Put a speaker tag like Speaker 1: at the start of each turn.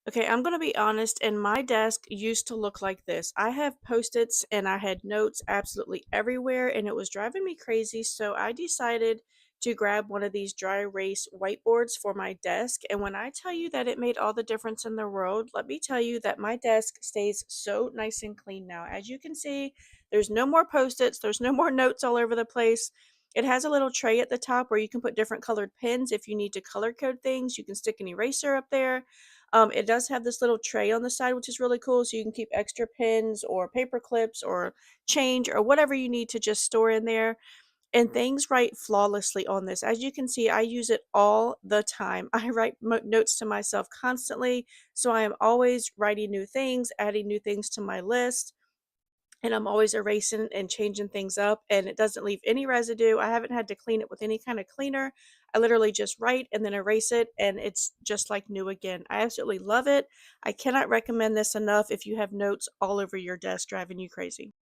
Speaker 1: Okay, I'm gonna be honest, and my desk used to look like this. I have post-its and I had notes absolutely everywhere, and it was driving me crazy. So I decided to grab one of these dry erase whiteboards for my desk. And when I tell you that it made all the difference in the world, let me tell you that my desk stays so nice and clean now. As you can see, there's no more post-its, there's no more notes all over the place. It has a little tray at the top where you can put different colored pens if you need to color code things. You can stick an eraser up there. It does have this little tray on the side, which is really cool, so you can keep extra pens or paper clips or change or whatever you need to just store in there. And things write flawlessly on this. As you can see, I use it all the time. I write notes to myself constantly, so I am always writing new things, adding new things to my list, and I'm always erasing and changing things up, and it doesn't leave any residue. I haven't had to clean it with any kind of cleaner. I literally just write and then erase it, and it's just like new again. I absolutely love it. I cannot recommend this enough if you have notes all over your desk driving you crazy.